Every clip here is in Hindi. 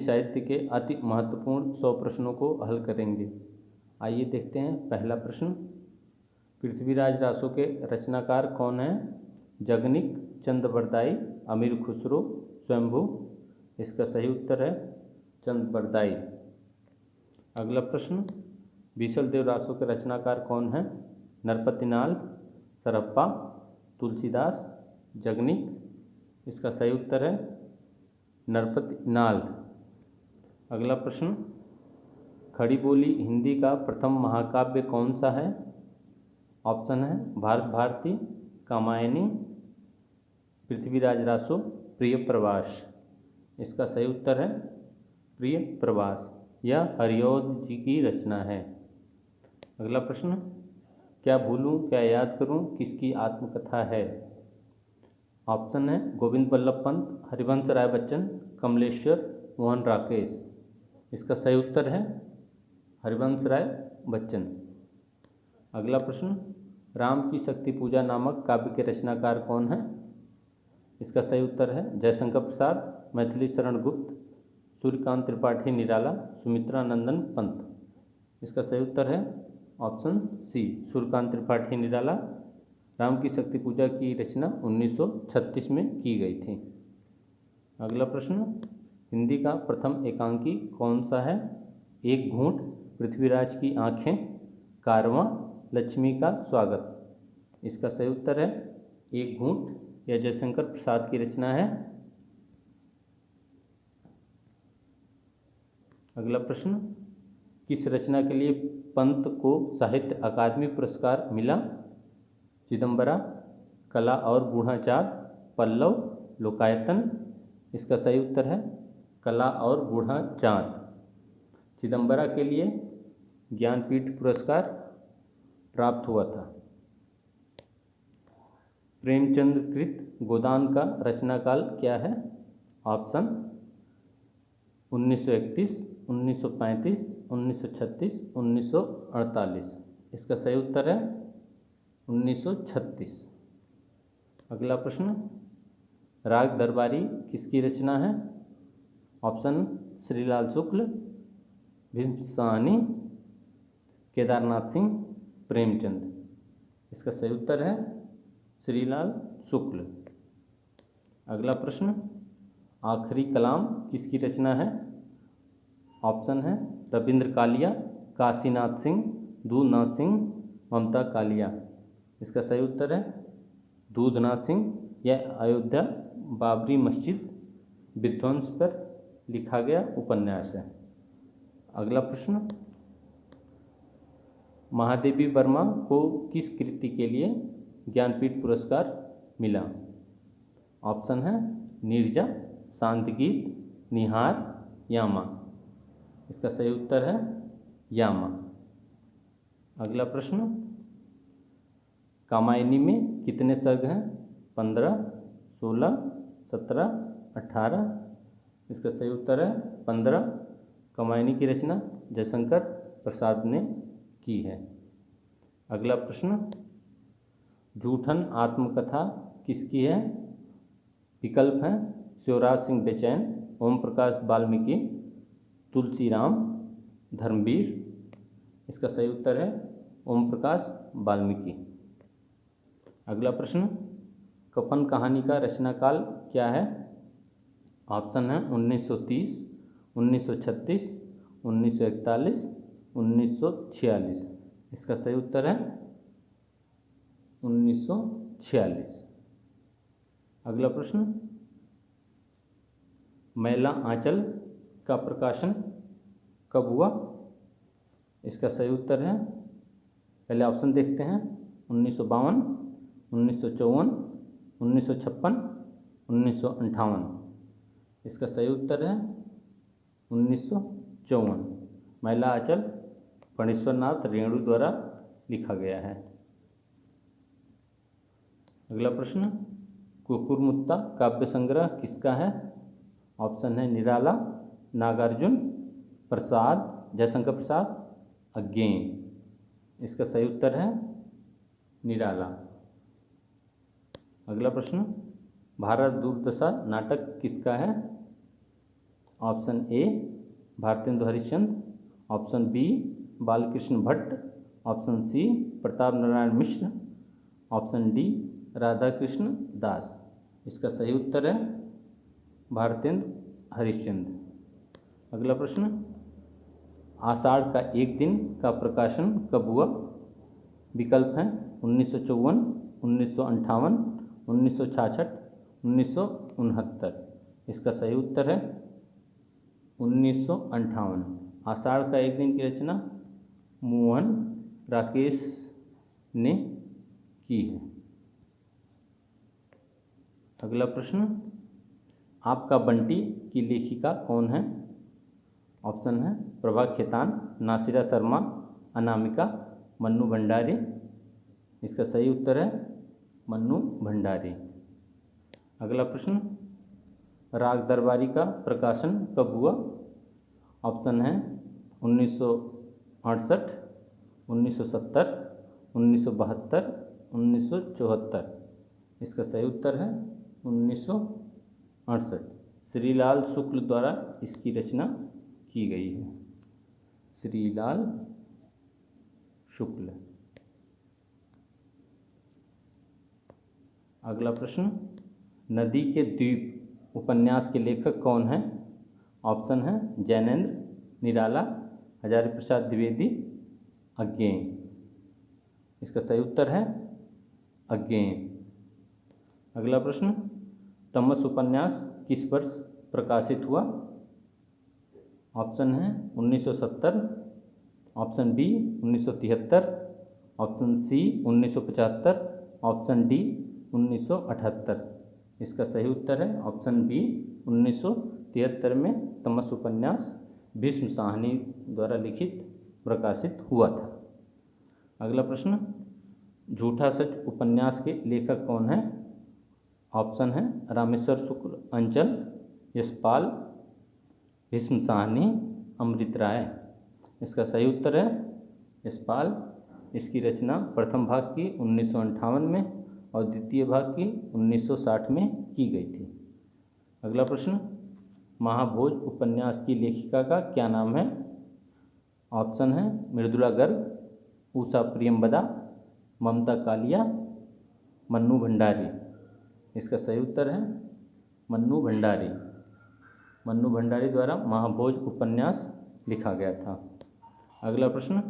साहित्य के अति महत्वपूर्ण 100 प्रश्नों को हल करेंगे। आइए देखते हैं पहला प्रश्न। पृथ्वीराज रासो के रचनाकार कौन हैं? जगनिक, चंद्रबरदाई, अमीर खुसरो, स्वयंभू। इसका सही उत्तर है चंद्रबरदाई। अगला प्रश्न। बीसलदेव रासो के रचनाकार कौन हैं? नरपतिनाल, सरप्पा, तुलसीदास, जगनिक। इसका सही उत्तर है नरपतिनाल। अगला प्रश्न। खड़ी बोली हिंदी का प्रथम महाकाव्य कौन सा है? ऑप्शन है भारत भारती, कामायनी, पृथ्वीराज रासो, प्रिय प्रवास। इसका सही उत्तर है प्रिय प्रवास। यह हरिऔध जी की रचना है। अगला प्रश्न। क्या भूलूं क्या याद करूं किसकी आत्मकथा है? ऑप्शन है गोविंद बल्लभ पंत, हरिवंश राय बच्चन, कमलेश्वर, मोहन राकेश। इसका सही उत्तर है हरिवंश राय बच्चन। अगला प्रश्न। राम की शक्ति पूजा नामक काव्य के रचनाकार कौन है? इसका सही उत्तर है जयशंकर प्रसाद, मैथिली शरण गुप्त, सूर्यकांत त्रिपाठी निराला, सुमित्रा नंदन पंत। इसका सही उत्तर है ऑप्शन सी, सूर्यकांत त्रिपाठी निराला। राम की शक्ति पूजा की रचना 1936 में की गई थी। अगला प्रश्न। हिंदी का प्रथम एकांकी कौन सा है? एक घूंट, पृथ्वीराज की आंखें, कारवां, लक्ष्मी का स्वागत। इसका सही उत्तर है एक घूंट। यह जयशंकर प्रसाद की रचना है। अगला प्रश्न। किस रचना के लिए पंत को साहित्य अकादमी पुरस्कार मिला? चिदंबरा, कला और बूढ़ा चाँद, पल्लव, लोकायतन। इसका सही उत्तर है कला और बूढ़ा चाँद। चिदंबरा के लिए ज्ञानपीठ पुरस्कार प्राप्त हुआ था। प्रेमचंद कृत गोदान का रचनाकाल क्या है? ऑप्शन 1931, 1935, 1936, 1948। इसका सही उत्तर है 1936। अगला प्रश्न। राग दरबारी किसकी रचना है? ऑप्शन श्रीलाल शुक्ल, भीष्म साहनी, केदारनाथ सिंह, प्रेमचंद। इसका सही उत्तर है श्रीलाल शुक्ल। अगला प्रश्न। आखिरी कलाम किसकी रचना है? ऑप्शन है रविंद्र कालिया, काशीनाथ सिंह, दूधनाथ सिंह, ममता कालिया। इसका सही उत्तर है दूधनाथ सिंह। यह अयोध्या बाबरी मस्जिद विध्वंस पर लिखा गया उपन्यास है। अगला प्रश्न। महादेवी वर्मा को किस कृति के लिए ज्ञानपीठ पुरस्कार मिला? ऑप्शन है नीरजा, शांति गीत, निहार, यामा। इसका सही उत्तर है यामा। अगला प्रश्न। कामायनी में कितने सर्ग हैं? 15, 16, 17, 18। इसका सही उत्तर है 15। कामायनी की रचना जयशंकर प्रसाद ने की है। अगला प्रश्न। जूठन आत्मकथा किसकी है? विकल्प हैं शिवराज सिंह बेचैन, ओम प्रकाश वाल्मीकि, तुलसीराम, धर्मवीर। इसका सही उत्तर है ओम प्रकाश वाल्मीकि। अगला प्रश्न। कफन कहानी का रचनाकाल क्या है? ऑप्शन है 1930, 1936, 1941, 1946। इसका सही उत्तर है 1946। अगला प्रश्न। मैला आंचल का प्रकाशन कब हुआ? इसका सही उत्तर है, पहले ऑप्शन देखते हैं, 1952, 1954, 1956, 1958। इसका सही उत्तर है 1954। मैला आंचल फणीश्वरनाथ रेणु द्वारा लिखा गया है। अगला प्रश्न। कुकुरमुत्ता काव्य संग्रह किसका है? ऑप्शन है निराला, नागार्जुन, प्रसाद, जयशंकर प्रसाद, अज्ञेय। इसका सही उत्तर है निराला। अगला प्रश्न। भारत दुर्दशा नाटक किसका है? Option A Bharatendu Harishchandra, option B Balkrishna Bhatt, option C Pratap Narayan Mishra, option D Radhakrishna Das. इसका सही उत्तर है भारतेंदु हरिश्चंद्र। अगला प्रश्न, आषाढ़ का एक दिन का प्रकाशन कब हुआ? विकल्प हैं 1954, 1958, 1966, 1969। इसका सही उत्तर है 1958। आषाढ़ का एक दिन की रचना मोहन राकेश ने की है। अगला प्रश्न, आपका बंटी की लेखिका कौन है? ऑप्शन है प्रभा खेतान, नासिरा शर्मा, अनामिका, मन्नू भंडारी। इसका सही उत्तर है मन्नू भंडारी। अगला प्रश्न, राग दरबारी का प्रकाशन कब हुआ? ऑप्शन है 1968, 1970, 1972, 1974। इसका सही उत्तर है 1968। श्रीलाल शुक्ल द्वारा इसकी रचना की गई है। श्रीलाल शुक्ल। अगला प्रश्न, नदी के द्वीप उपन्यास के लेखक कौन हैं? ऑप्शन है जैनेन्द्र, निराला, हजारी प्रसाद द्विवेदी, अज्ञेय। इसका सही उत्तर है अज्ञेय। अगला प्रश्न, तमस उपन्यास किस वर्ष प्रकाशित हुआ? ऑप्शन है 1970, option B 1973, option C 1975, option D 1978। इसका सही उत्तर है ऑप्शन बी 1973 में तमस उपन्यास भीष्म साहनी द्वारा लिखित प्रकाशित हुआ था। अगला प्रश्न, झूठा सच उपन्यास के लेखक कौन हैं? ऑप्शन है रामेश्वर शुक्ल, अंचल, यशपाल, भीष्म साहनी, अमृत राय। इसका सही उत्तर है यशपाल। इसकी रचना प्रथम भाग की 1958 में और द्वितीय भाग की 1960 में की गई थी। अगला प्रश्न, महाभोज उपन्यास की लेखिका का क्या नाम है? ऑप्शन है मृदुला गर्ग, उषा प्रियंवदा, ममता कालिया, मन्नू भंडारी। इसका सही उत्तर है मन्नू भंडारी। मन्नू भंडारी द्वारा महाभोज उपन्यास लिखा गया था। अगला प्रश्न,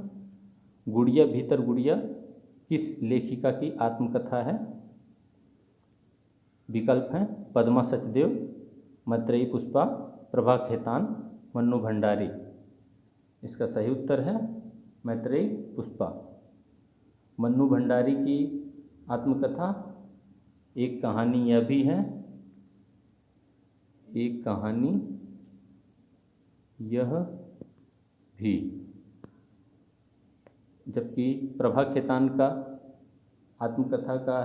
गुड़िया भीतर गुड़िया किस लेखिका की आत्मकथा है? विकल्प हैं पद्मा सचदेव, मैत्रेयी पुष्पा, प्रभा खेतान, मन्नू भंडारी। इसका सही उत्तर है मैत्रेयी पुष्पा। मन्नू भंडारी की आत्मकथा एक कहानी यह भी है, एक कहानी यह भी। जबकि प्रभा खेतान का आत्मकथा का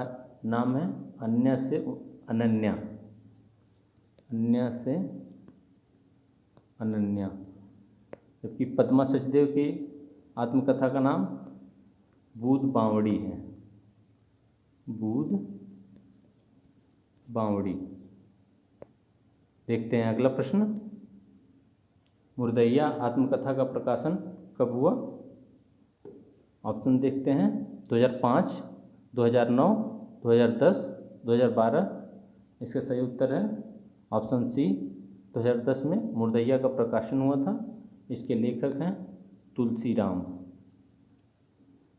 नाम है अन्य से अनन्या, अन्य से अनन्या। जबकि पद्मा सचदेव की आत्मकथा का नाम बूद बावड़ी है, बूद बावड़ी। देखते हैं अगला प्रश्न, मुर्दैया आत्मकथा का प्रकाशन कब हुआ? ऑप्शन देखते हैं 2005, 2009, 2010, 2012। इसका सही उत्तर है ऑप्शन सी 2010 में मुर्दैया का प्रकाशन हुआ था। इसके लेखक हैं तुलसीराम,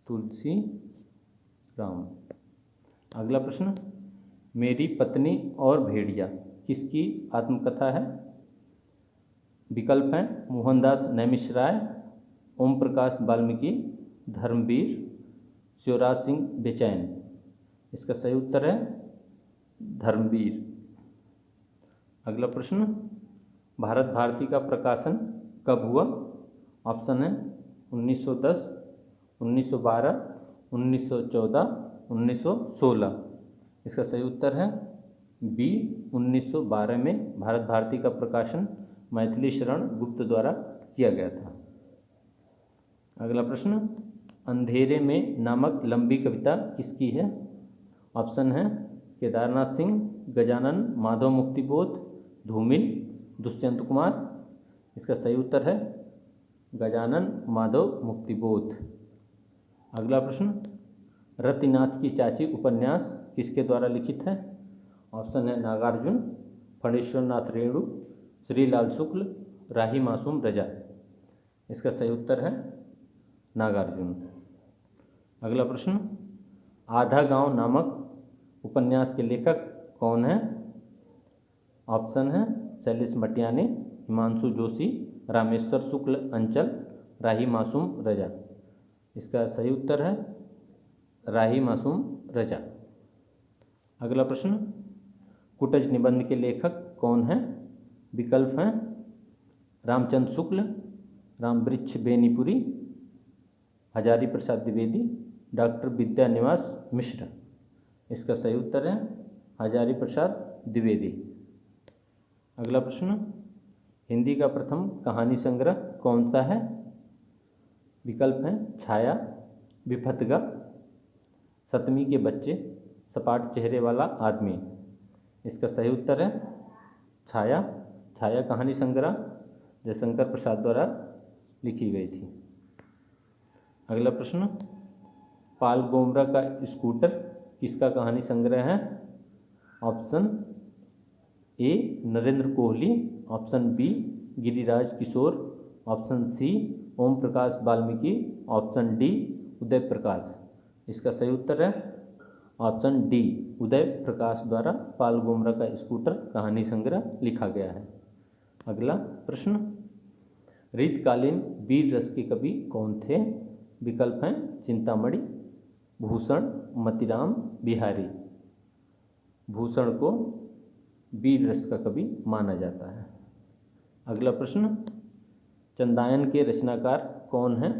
तुलसीराम। अगला प्रश्न, मेरी पत्नी और भेड़िया किसकी आत्मकथा है? विकल्प हैं मोहनदास नैमिषराय, ओम प्रकाश वाल्मीकि, धर्मवीर, शिवराज सिंह बेचैन। इसका सही उत्तर है धर्मवीर। अगला प्रश्न, भारत भारती का प्रकाशन कब हुआ? ऑप्शन है 1910, 1912, 1914, 1916। इसका सही उत्तर है बी 1912 में भारत भारती का प्रकाशन मैथिली शरण गुप्त द्वारा किया गया था। अगला प्रश्न, अंधेरे में नामक लंबी कविता किसकी है? ऑप्शन है केदारनाथ सिंह, गजानन, माधव मुक्तिबोध, धूमिल, दुष्यंत कुमार, इसका सही उत्तर है गजानन माधव मुक्तिबोध। अगला प्रश्न, रतिनाथ की चाची उपन्यास किसके द्वारा लिखित है? ऑप्शन है नागार्जुन, फणीश्वरनाथ रेणु, श्रीलाल शुक्ल, राही मासूम रजा। इसका सही उत्तर है नागार्जुन। अगला प्रश्न, आधा गांव नामक उपन्यास के लेखक कौन है? ऑप्शन है शैलेश मटियानी, हिमांशु जोशी, रामेश्वर शुक्ल अंचल, राही मासूम रजा। इसका सही उत्तर है राही मासूम रजा। अगला प्रश्न, कुटज निबंध के लेखक कौन है? विकल्प हैं रामचंद्र शुक्ल, रामवृक्ष बेनीपुरी, हजारी प्रसाद द्विवेदी, डॉक्टर विद्यानिवास मिश्र। इसका सही उत्तर है हजारी प्रसाद द्विवेदी। अगला प्रश्न, हिंदी का प्रथम कहानी संग्रह कौन सा है? विकल्प हैं छाया, विफतगा, सतमी के बच्चे, सपाट चेहरे वाला आदमी। इसका सही उत्तर है छाया। छाया कहानी संग्रह जयशंकर प्रसाद द्वारा लिखी गई थी। अगला प्रश्न, पाल गोमरा का स्कूटर किसका कहानी संग्रह है? Option A Narendra Kohli, option B Giriraj Kishore, option C Om Prakash Valmiki, option D Uday Prakash. इसका सही उत्तर है ऑप्शन डी उदय प्रकाश द्वारा पाल गोमरा का स्कूटर कहानी संग्रह लिखा गया है। अगला प्रश्न, रीतकालीन वीर रस के कवि कौन थे? विकल्प हैं चिंतामणि, भूषण, मतिराम, बिहारी। भूषण को वीर रस का कवि माना जाता है। अगला प्रश्न, चंदायन के रचनाकार कौन हैं?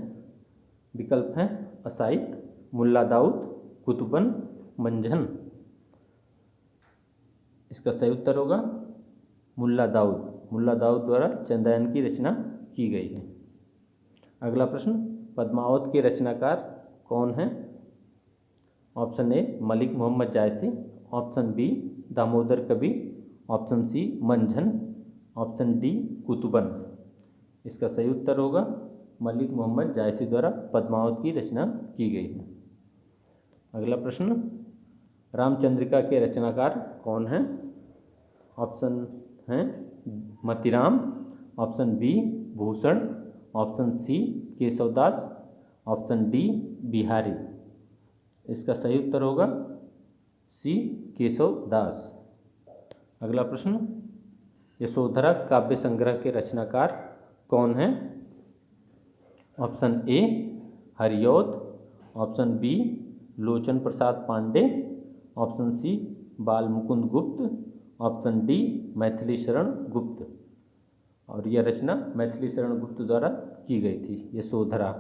विकल्प हैं असाइद, मुल्ला दाऊद, कुतुबन, मंझन। इसका सही उत्तर होगा मुल्ला दाऊद। मुल्ला दाऊद द्वारा चंदायन की रचना की गई है। अगला प्रश्न, पद्मावत के रचनाकार कौन हैं? Option A Malik Muhammad Jayasi, option B Damodar कवि, option C Manjhan, option D Qutban. इसका सही उत्तर होगा मलिक मोहम्मद जायसी द्वारा पद्मावत की रचना की गई है। अगला प्रश्न, रामचंद्रिका के रचनाकार कौन हैं? ऑप्शन हैं Matiram, option B Bhushan, option C Keshavdas, option D Bihari. इसका सही उत्तर होगा सी केशवदास। अगला प्रश्न, यशोधरा काव्य संग्रह के रचनाकार कौन हैं? Option A Hariaudh, option B Lochan Prasad Pandey, option C Bal Mukund गुप्त, ऑप्शन डी मैथिली शरण गुप्त। और यह रचना मैथिली शरण गुप्त द्वारा की गई थी यशोधरा,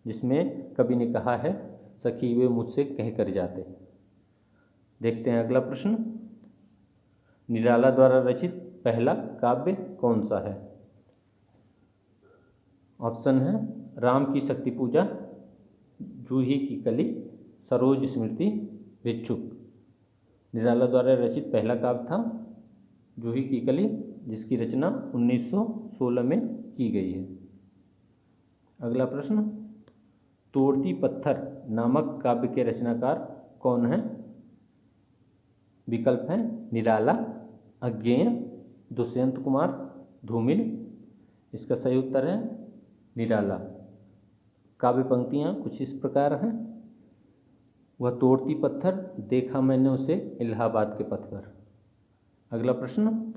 जिसमें कवि ने कहा है सखी वे मुझसे कह कर जाते। देखते हैं अगला प्रश्न, निराला द्वारा रचित पहला काव्य कौन सा है? ऑप्शन है राम की शक्ति पूजा, जूही की कली, सरोज स्मृति, भिक्षुक। निराला द्वारा रचित पहला काव्य था जूही की कली, जिसकी रचना 1916 में की गई है। अगला प्रश्न, तोड़ती पत्थर नामक काव्य के रचनाकार कौन है? विकल्प हैं निराला, अज्ञेय, दुष्यंत कुमार, धूमिल। इसका सही उत्तर है निराला। काव्य पंक्तियाँ कुछ इस प्रकार हैं, वह तोड़ती पत्थर देखा मैंने उसे इलाहाबाद के पथ पर। अगला प्रश्न,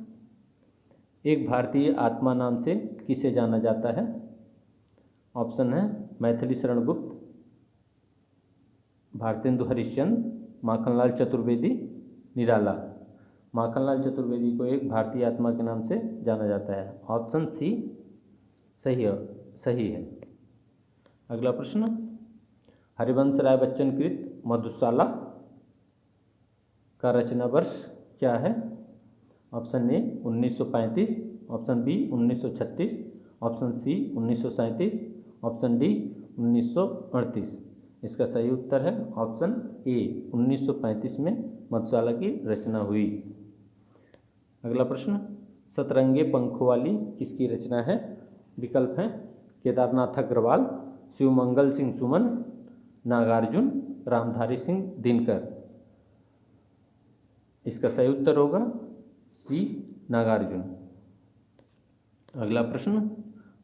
एक भारतीय आत्मा नाम से किसे जाना जाता है? ऑप्शन है मैथिली शरण गुप्त, भारतेंदु हरिश्चंद्र, माखनलाल चतुर्वेदी, निराला। माखनलाल चतुर्वेदी को एक भारतीय आत्मा के नाम से जाना जाता है। ऑप्शन सी सही है। अगला प्रश्न, हरिवंश राय बच्चन कृत मधुशाला का रचना वर्ष क्या है? Option A 1935, option B 1936, option C 1937, option D 1938। इसका सही उत्तर है ऑप्शन ए 1935 में मधुशाला की रचना हुई। अगला प्रश्न, सतरंगे पंखों वाली किसकी रचना है? विकल्प हैं केदारनाथ अग्रवाल, शिवमंगल सिंह सुमन, नागार्जुन, रामधारी सिंह दिनकर। इसका सही उत्तर होगा सी नागार्जुन। अगला प्रश्न,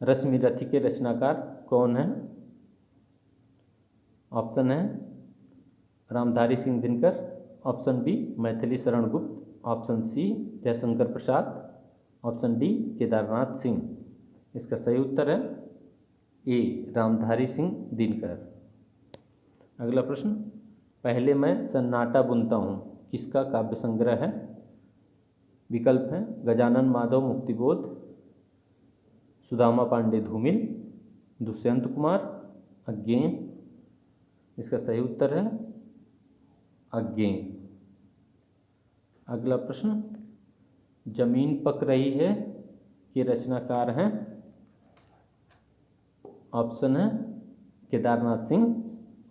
रश्मिरथी के रचनाकार कौन है? ऑप्शन है Ramdhari Singh Dinkar, option B Maithili Sharan Gupt, option सी जयशंकर प्रसाद, ऑप्शन डी केदारनाथ सिंह। इसका सही उत्तर है ए रामधारी सिंह दिनकर। अगला प्रश्न, पहले मैं सन्नाटा बुनता हूँ किसका काव्य संग्रह है? विकल्प हैं गजानन माधव मुक्तिबोध, सुदामा पांडे धूमिल, दुष्यंत कुमार, अज्ञेय। इसका सही उत्तर है अज्ञेय। अगला प्रश्न, जमीन पक रही है के रचनाकार हैं? ऑप्शन है Kedarnath Singh,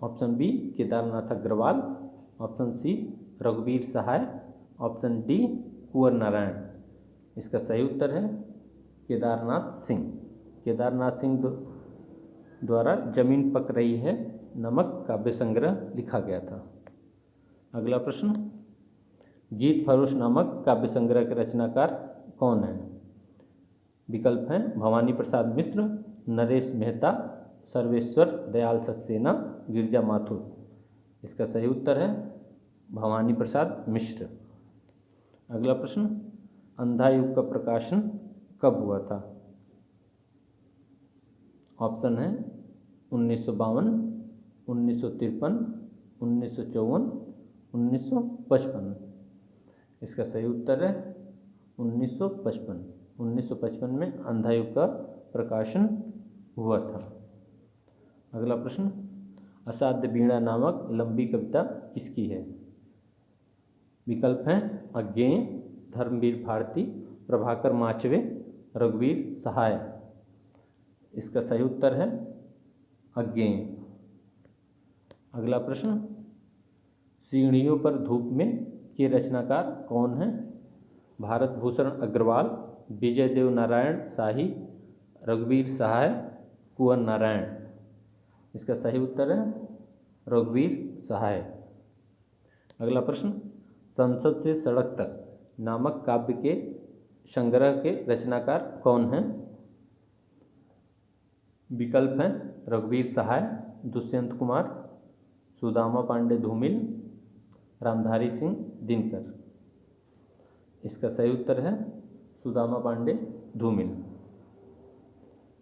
option B Kedarnath Agrawal, option C रघुवीर सहाय, ऑप्शन डी कुंवर नारायण। इसका सही उत्तर है केदारनाथ सिंह। केदारनाथ सिंह द्वारा जमीन पक रही है नामक काव्य संग्रह लिखा गया था। अगला प्रश्न, गीत फरोश नामक काव्य संग्रह के रचनाकार कौन है? विकल्प हैं भवानी प्रसाद मिश्र, नरेश मेहता, सर्वेश्वर दयाल सक्सेना, गिरजा माथुर। इसका सही उत्तर है भवानी प्रसाद मिश्र। अगला प्रश्न, अंधा युग का प्रकाशन कब हुआ था? ऑप्शन है 1952, 1953, 1954, 1955। इसका सही उत्तर है 1955। 1955 में अंधा युग का प्रकाशन हुआ था। अगला प्रश्न, असाध्य वीणा नामक लंबी कविता किसकी है? विकल्प हैं अज्ञेय, धर्मवीर भारती, प्रभाकर माचवे, रघुवीर सहाय। इसका सही उत्तर है अज्ञेय। अगला प्रश्न, सीढ़ियों पर धूप में के रचनाकार कौन है? भारत भूषण अग्रवाल, विजय देव नारायण शाही, रघुवीर सहाय, कुंवर नारायण। इसका सही उत्तर है रघुवीर सहाय। अगला प्रश्न, संसद से सड़क तक नामक काव्य के संग्रह के रचनाकार कौन हैं? विकल्प हैं रघुवीर सहाय, दुष्यंत कुमार, सुदामा पांडे धूमिल, रामधारी सिंह दिनकर। इसका सही उत्तर है सुदामा पांडे धूमिल।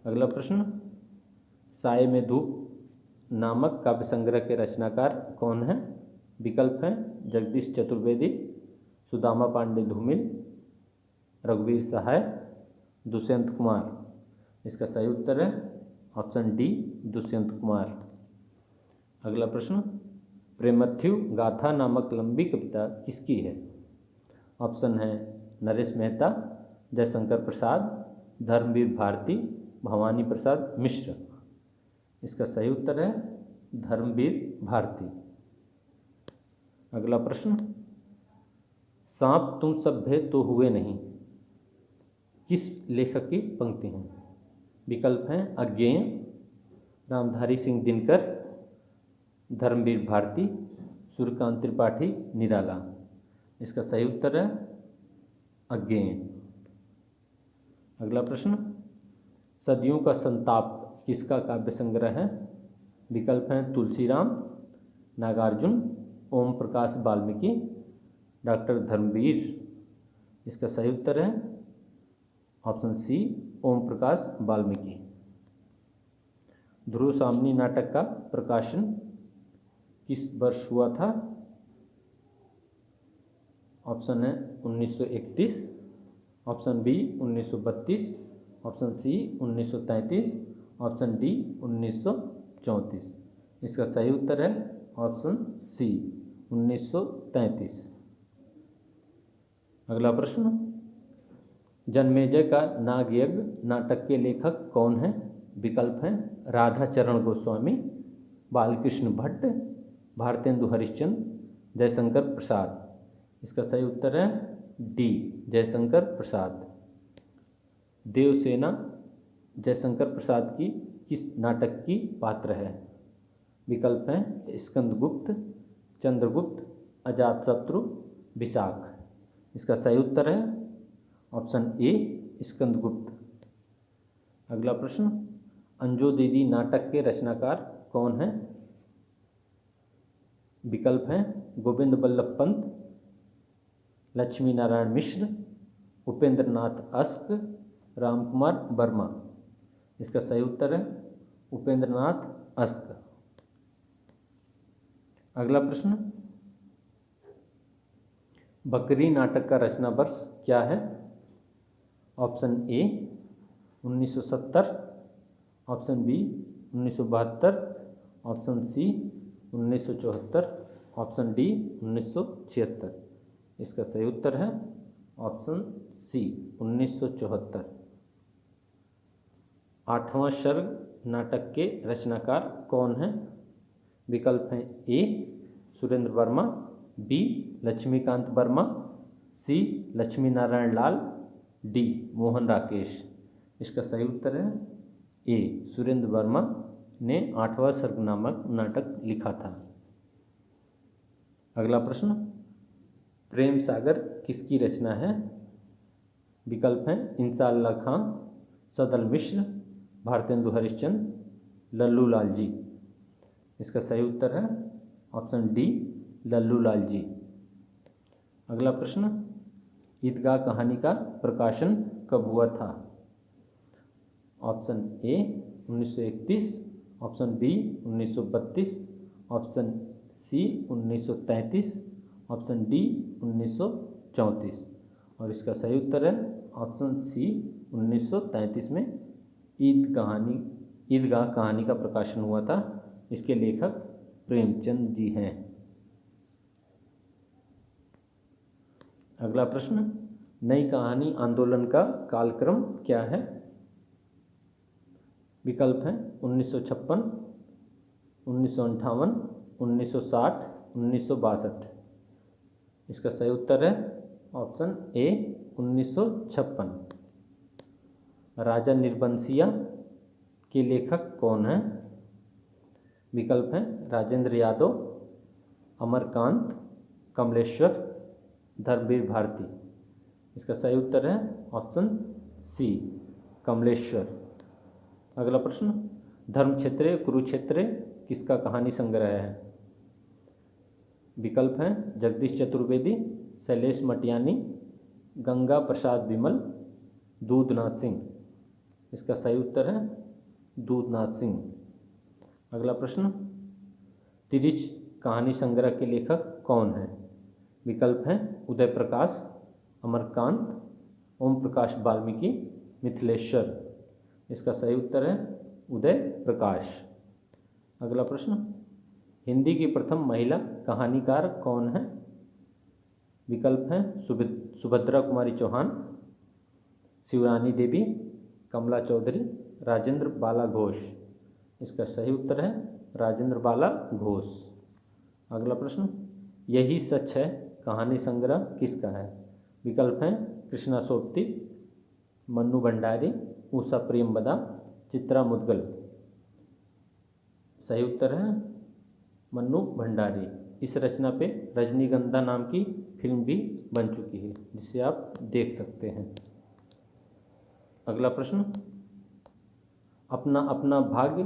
अगला प्रश्न, साये में धूप नामक काव्य संग्रह के रचनाकार कौन है? विकल्प हैं जगदीश चतुर्वेदी, सुदामा पांडे धूमिल, रघुवीर सहाय, दुष्यंत कुमार। इसका सही उत्तर है ऑप्शन डी दुष्यंत कुमार। अगला प्रश्न, प्रेमथ्यु गाथा नामक लंबी कविता किसकी है? ऑप्शन है नरेश मेहता, जयशंकर प्रसाद, धर्मवीर भारती, भवानी प्रसाद मिश्र। इसका सही उत्तर है धर्मवीर भारती। अगला प्रश्न, सांप तुम सभ्य तो हुए नहीं किस लेखक की पंक्ति हैं? विकल्प हैं अज्ञेय, रामधारी सिंह दिनकर, धर्मवीर भारती, सूर्यकांत त्रिपाठी, निराला। इसका सही उत्तर है अज्ञेय। अगला प्रश्न, सदियों का संताप किसका काव्य संग्रह है? विकल्प हैं तुलसीराम, नागार्जुन, ओम प्रकाश वाल्मीकि, डॉक्टर धर्मवीर। इसका सही उत्तर है ऑप्शन सी ओम प्रकाश वाल्मीकि। ध्रुव सामनी नाटक का प्रकाशन किस वर्ष हुआ था? ऑप्शन है 1931, option B 1932, option C 1933, option D 1934। इसका सही उत्तर है ऑप्शन सी 1933। अगला प्रश्न, जन्मेजय का नागयज्ञ नाटक के लेखक कौन हैं? विकल्प हैं राधा चरण गोस्वामी, बालकृष्ण भट्ट, भारतेंदु हरिश्चंद्र, जयशंकर प्रसाद। इसका सही उत्तर है डी जयशंकर प्रसाद। देवसेना जयशंकर प्रसाद की किस नाटक की पात्र है? विकल्प हैं स्कंदगुप्त, चंद्रगुप्त, अजातशत्रु, विशाख। इसका सही उत्तर है ऑप्शन ए स्कंदगुप्त। अगला प्रश्न, अंजो दीदी नाटक के रचनाकार कौन हैं? विकल्प हैं गोविंद बल्लभ पंत, लक्ष्मी नारायण मिश्र, उपेंद्र नाथ अस्क, रामकुमार वर्मा। इसका सही उत्तर है उपेंद्र नाथ अस्क। अगला प्रश्न, बकरी नाटक का रचना वर्ष क्या है? Option A 1970, option B 1972, option C 1974, option D 1976। इसका सही उत्तर है ऑप्शन सी 1974। आठवां सर्ग नाटक के रचनाकार कौन हैं? विकल्प हैं ए सुरेंद्र वर्मा, बी लक्ष्मीकांत वर्मा, सी लक्ष्मी नारायण लाल, डी मोहन राकेश। इसका सही उत्तर है ए सुरेंद्र वर्मा ने आठवां सर्ग नामक नाटक लिखा था। अगला प्रश्न, प्रेम सागर किसकी रचना है? विकल्प हैं इंसाअल्लाह खां, सदल मिश्र, भारतेंदु हरिश्चंद्र, लल्लू लाल जी। इसका सही उत्तर है ऑप्शन डी लल्लू लाल जी। अगला प्रश्न, ईदगाह कहानी का प्रकाशन कब हुआ था? Option A 1931, option B 1932, option C 1933, option D 1934। और इसका सही उत्तर है ऑप्शन सी 1933 में ईदगाह कहानी का प्रकाशन हुआ था। इसके लेखक प्रेमचंद जी हैं। अगला प्रश्न, नई कहानी आंदोलन का कालक्रम क्या है? विकल्प हैं 1956, 1958, 1960, 1962। इसका सही उत्तर है ऑप्शन ए 1956। राजा निर्बंसिया के लेखक कौन हैं? विकल्प हैं राजेंद्र यादव, अमरकांत, कमलेश्वर, धर्मवीर भारती। इसका सही उत्तर है ऑप्शन सी कमलेश्वर। अगला प्रश्न, धर्मक्षेत्र कुरुक्षेत्र किसका कहानी संग्रह है? विकल्प हैं जगदीश चतुर्वेदी, शैलेश मटियानी, गंगा प्रसाद विमल, दूधनाथ सिंह। इसका सही उत्तर है दूधनाथ सिंह। अगला प्रश्न, तिरिच कहानी संग्रह के लेखक कौन हैं? विकल्प हैं उदय प्रकाश, अमरकांत, ओम प्रकाश वाल्मीकि, मिथिलेश्वर। इसका सही उत्तर है उदय प्रकाश। अगला प्रश्न, हिंदी की प्रथम महिला कहानीकार कौन है? विकल्प हैं सुभद्रा कुमारी चौहान, शिवरानी देवी, कमला चौधरी, राजेंद्र बाला घोष। इसका सही उत्तर है राजेंद्र बाला घोष। अगला प्रश्न, यही सच है कहानी संग्रह किसका है? विकल्प हैं कृष्णा सोबती, मन्नू भंडारी, उषा प्रेमबदा, चित्रा मुदगल। सही उत्तर है मन्नू भंडारी। इस रचना पे रजनीगंधा नाम की फिल्म भी बन चुकी है जिसे आप देख सकते हैं। अगला प्रश्न, अपना अपना भाग्य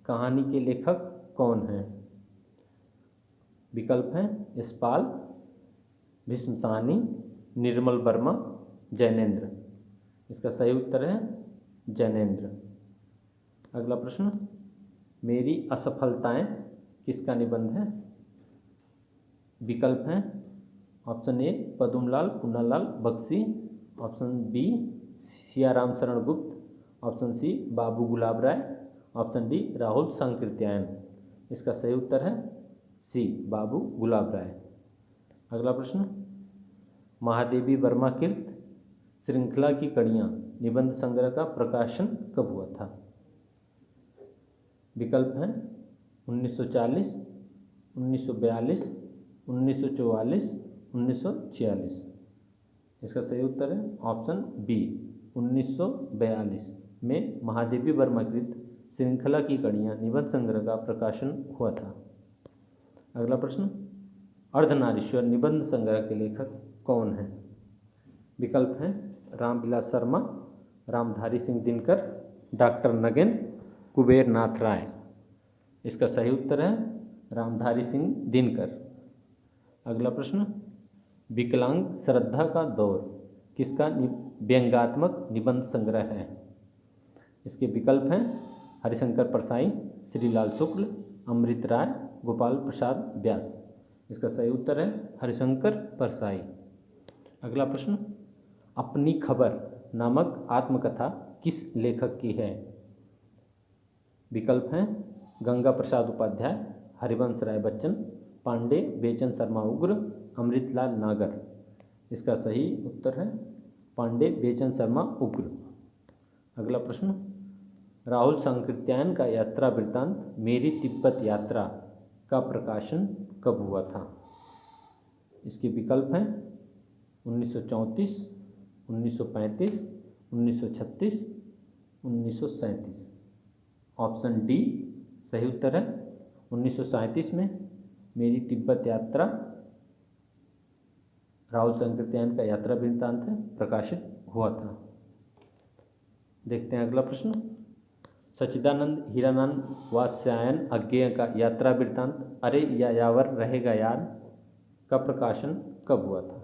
कहानी के लेखक कौन हैं? विकल्प हैं यशपाल, भीष्म साहनी, निर्मल वर्मा, जैनेन्द्र। इसका सही उत्तर है जैनेन्द्र। अगला प्रश्न, मेरी असफलताएं किसका निबंध है? विकल्प हैं option A Padumlal Punnalal Bakhshi, option B Siyaram Sharan Gupt, option C Babu Gulab Rai, option D Rahul Sankrityayan. इसका सही उत्तर है सी बाबू गुलाब राय। अगला प्रश्न, महादेवी वर्मा कीर्त श्रृंखला की कड़ियाँ निबंध संग्रह का प्रकाशन कब हुआ था? विकल्प हैं 1940, 1942, 1944, 1946। इसका सही उत्तर है ऑप्शन बी 1942 में महादेवी वर्मा कृत श्रृंखला की कड़ियाँ निबंध संग्रह का प्रकाशन हुआ था। अगला प्रश्न, अर्धनारीश्वर निबंध संग्रह के लेखक कौन हैं? विकल्प हैं रामविलास शर्मा, रामधारी सिंह दिनकर, डॉक्टर नगेंद्र, कुबेर नाथ राय। इसका सही उत्तर है रामधारी सिंह दिनकर। अगला प्रश्न, विकलांग श्रद्धा का दौर किसका व्यंग्यात्मक निबंध संग्रह है? इसके विकल्प हैं हरिशंकर परसाई, श्रीलाल शुक्ल, अमृत राय, गोपाल प्रसाद व्यास। इसका सही उत्तर है हरिशंकर परसाई। अगला प्रश्न, अपनी खबर नामक आत्मकथा किस लेखक की है? विकल्प हैं गंगा प्रसाद उपाध्याय, हरिवंश राय बच्चन, पांडे बेचन शर्मा उग्र, अमृतलाल नागर। इसका सही उत्तर है पांडे बेचन शर्मा उग्र। अगला प्रश्न, राहुल सांकृत्यायन का यात्रा वृत्तांत मेरी तिब्बत यात्रा का प्रकाशन कब हुआ था? इसके विकल्प हैं 1934, 1935, 1936, 1937। ऑप्शन डी सही उत्तर है 1937 में मेरी तिब्बत यात्रा राहुल सांकृत्यायन का यात्रा वृत्तांत है प्रकाशित हुआ था। देखते हैं अगला प्रश्न, सच्चिदानंद हीरानंद वात्स्यायन अज्ञेय का यात्रा वृत्तांत अरे यायावर रहेगा यार का प्रकाशन कब हुआ था?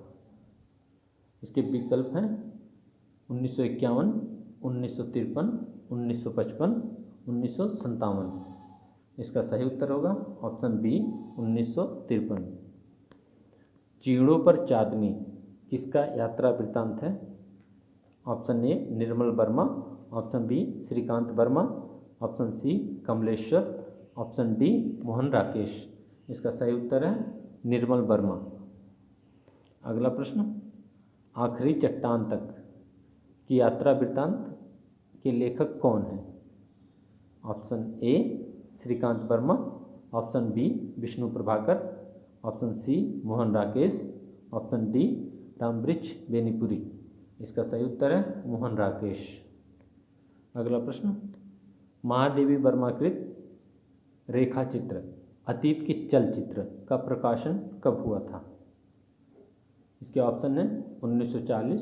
इसके विकल्प हैं 1951, 1953, 1955, 1957। इसका सही उत्तर होगा ऑप्शन बी 1953। चीड़ों पर चांदनी किसका यात्रा वृत्तांत है? Option A Nirmal Verma, option B Shrikant Verma, option C Kamleshwar, option D Mohan Rakesh. इसका सही उत्तर है निर्मल वर्मा। अगला प्रश्न, आखिरी चट्टान तक की यात्रा वृत्तांत के लेखक कौन है? Option A Shrikant Verma, option B Vishnu Prabhakar, option C Mohan Rakesh, option D Rambriksh Benipuri. इसका सही उत्तर है मोहन राकेश। अगला प्रश्न, महादेवी वर्मा कृत रेखा चित्र अतीत के चलचित्र का प्रकाशन कब हुआ था? इसके ऑप्शन हैं 1940,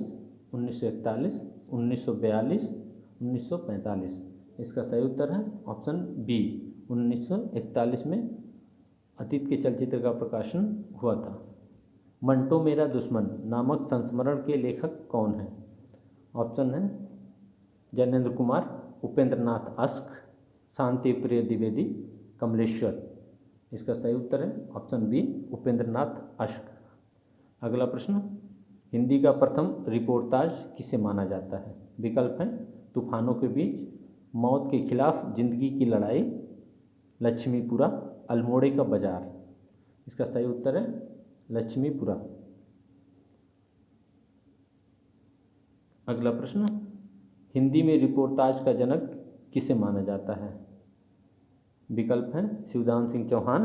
1941, 1942, 1945। इसका सही उत्तर है ऑप्शन बी 1941 में अतीत के चलचित्र का प्रकाशन हुआ था। मंटो मेरा दुश्मन नामक संस्मरण के लेखक कौन हैं? ऑप्शन है जैनेन्द्र कुमार, उपेंद्र नाथ अश्क, शांति प्रिय द्विवेदी, कमलेश्वर। इसका सही उत्तर है ऑप्शन बी उपेंद्र नाथ अश्क। अगला प्रश्न, हिंदी का प्रथम रिपोर्टाज किसे माना जाता है? विकल्प हैं तूफानों के बीच, मौत के खिलाफ जिंदगी की लड़ाई, लक्ष्मीपुरा, अल्मोड़े का बाजार। इसका सही उत्तर है लक्ष्मीपुरा। अगला प्रश्न, हिंदी में रिपोर्टाज का जनक किसे माना जाता है? विकल्प हैं शिवदान सिंह चौहान,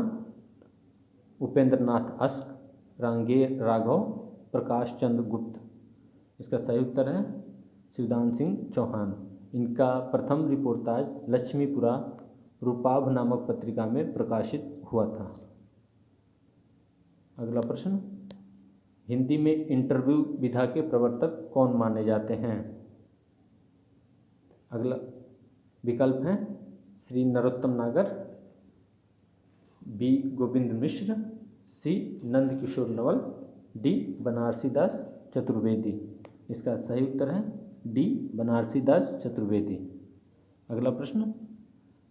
उपेंद्र नाथ अश्क, रांगेय राघव, प्रकाश चंद्र गुप्त। इसका सही उत्तर है शिवदान सिंह चौहान। इनका प्रथम रिपोर्टाज लक्ष्मीपुरा रूपाभ नामक पत्रिका में प्रकाशित हुआ था। अगला प्रश्न, हिंदी में इंटरव्यू विधा के प्रवर्तक कौन माने जाते हैं? अगला विकल्प हैं श्री नरोत्तम नागर, बी गोविंद मिश्र, सी नंद किशोर नवल, डी बनारसी दास चतुर्वेदी। इसका सही उत्तर है डी बनारसी दास चतुर्वेदी। अगला प्रश्न,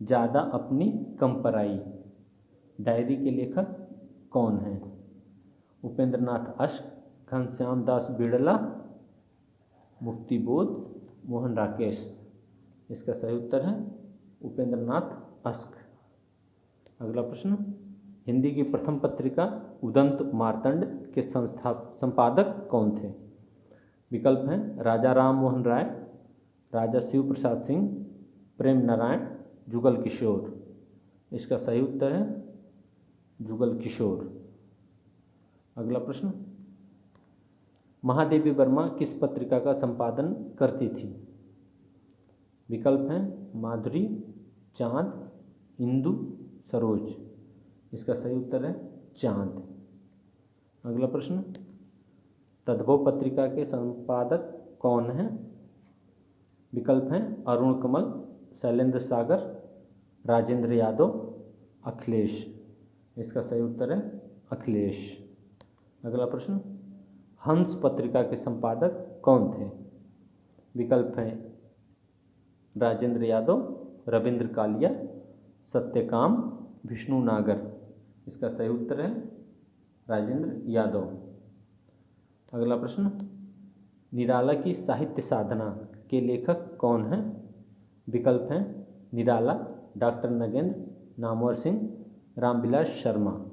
ज़्यादा अपनी कम पराई डायरी के लेखक कौन हैं? उपेंद्र नाथ अश्क, घनश्याम दास बिड़ला, मुक्तिबोध, मोहन राकेश। इसका सही उत्तर है उपेंद्र नाथ अश्क। अगला प्रश्न, हिंदी की प्रथम पत्रिका उदंत मार्तंड के संपादक कौन थे? विकल्प हैं राजा राम मोहन राय, राजा शिव प्रसाद सिंह, प्रेम नारायण, जुगल किशोर। इसका सही उत्तर है जुगल किशोर। अगला प्रश्न, महादेवी वर्मा किस पत्रिका का संपादन करती थी? विकल्प हैं माधुरी, चांद, इंदु, सरोज। इसका सही उत्तर है चांद। अगला प्रश्न, तद्भव पत्रिका के संपादक कौन हैं? विकल्प हैं अरुण कमल, शैलेंद्र सागर, राजेंद्र यादव, अखिलेश। इसका सही उत्तर है अखिलेश। अगला प्रश्न, हंस पत्रिका के संपादक कौन थे? विकल्प हैं राजेंद्र यादव, रविंद्र कालिया, सत्यकाम, विष्णु नागर। इसका सही उत्तर है राजेंद्र यादव। अगला प्रश्न, निराला की साहित्य साधना के लेखक कौन हैं? विकल्प हैं निराला, डॉक्टर नगेंद्र, नामवर सिंह, रामविलास शर्मा।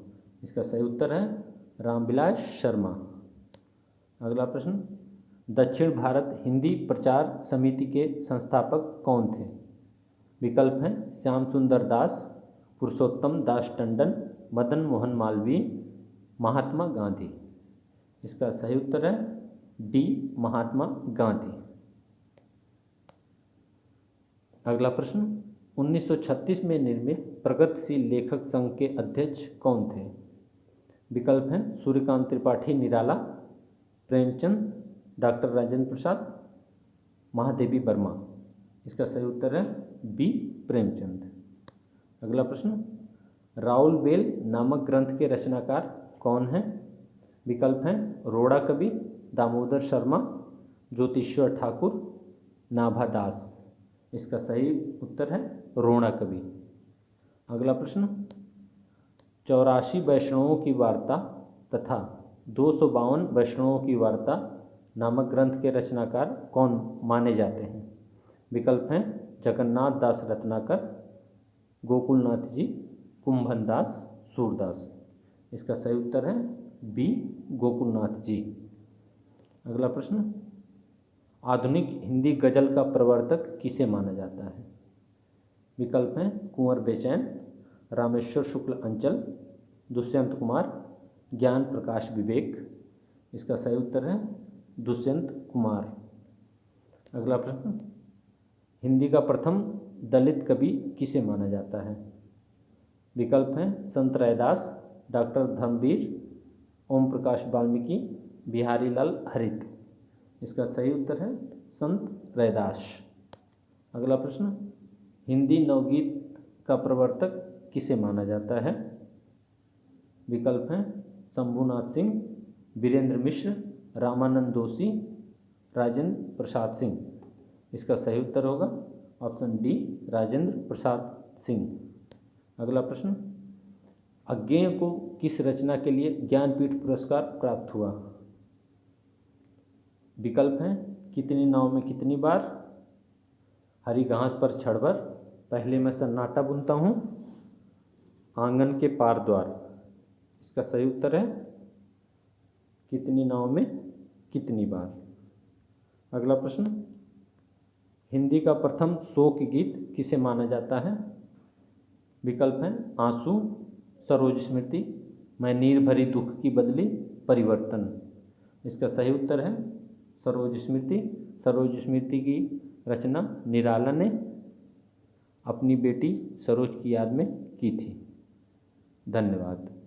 इसका सही उत्तर है रामविलास शर्मा। अगला प्रश्न, दक्षिण भारत हिंदी प्रचार समिति के संस्थापक कौन थे? विकल्प हैं श्याम सुंदर दास, पुरुषोत्तम दास टंडन, मदन मोहन मालवीय, महात्मा गांधी। इसका सही उत्तर है डी, महात्मा गांधी। अगला प्रश्न, 1936 में निर्मित प्रगतिशील लेखक संघ के अध्यक्ष कौन थे? विकल्प हैं सूर्यकांत त्रिपाठी निराला, प्रेमचंद, डॉक्टर राजेंद्र प्रसाद, महादेवी वर्मा। इसका सही उत्तर है बी, प्रेमचंद। अगला प्रश्न, राउल बेल नामक ग्रंथ के रचनाकार कौन हैं? विकल्प हैं रोड़ा कवि, दामोदर शर्मा, ज्योतिश्वर ठाकुर, नाभा दास। इसका सही उत्तर है रोड़ा कवि। अगला प्रश्न, 84 वैष्णवों की वार्ता तथा 252 वैष्णवों की वार्ता नामक ग्रंथ के रचनाकार कौन माने जाते हैं? विकल्प हैं जगन्नाथ दास रत्नाकर, गोकुलनाथ जी, कुंभन दास, सूरदास। इसका सही उत्तर है बी, गोकुलनाथ जी। अगला प्रश्न, आधुनिक हिंदी गजल का प्रवर्तक किसे माना जाता है? विकल्प हैं कुंवर बेचैन, रामेश्वर शुक्ल अंचल, दुष्यंत कुमार, ज्ञान प्रकाश विवेक। इसका सही उत्तर है दुष्यंत कुमार। अगला प्रश्न, हिंदी का प्रथम दलित कवि किसे माना जाता है? विकल्प हैं संत रैदास, डॉक्टर धर्मवीर, ओम प्रकाश वाल्मीकि, बिहारी लाल हरित। इसका सही उत्तर है संत रैदास। अगला प्रश्न, हिंदी नवगीत का प्रवर्तक किसे माना जाता है? विकल्प हैं शंभुनाथ सिंह, वीरेंद्र मिश्र, रामानंद दोषी, राजेंद्र प्रसाद सिंह। इसका सही उत्तर होगा ऑप्शन डी, राजेंद्र प्रसाद सिंह। अगला प्रश्न, अज्ञेय को किस रचना के लिए ज्ञानपीठ पुरस्कार प्राप्त हुआ? विकल्प हैं कितनी नाव में कितनी बार, हरी घास पर छड़बर, पहले मैं सन्नाटा बुनता हूँ, आंगन के पार द्वार। इसका सही उत्तर है कितनी नाव में कितनी बार। अगला प्रश्न, हिंदी का प्रथम शोक गीत किसे माना जाता है? विकल्प हैं आंसू, सरोज स्मृति, मैं नीर भरी दुख की बदली, परिवर्तन। इसका सही उत्तर है सरोज स्मृति। सरोज स्मृति की रचना निराला ने अपनी बेटी सरोज की याद में की थी। धन्यवाद।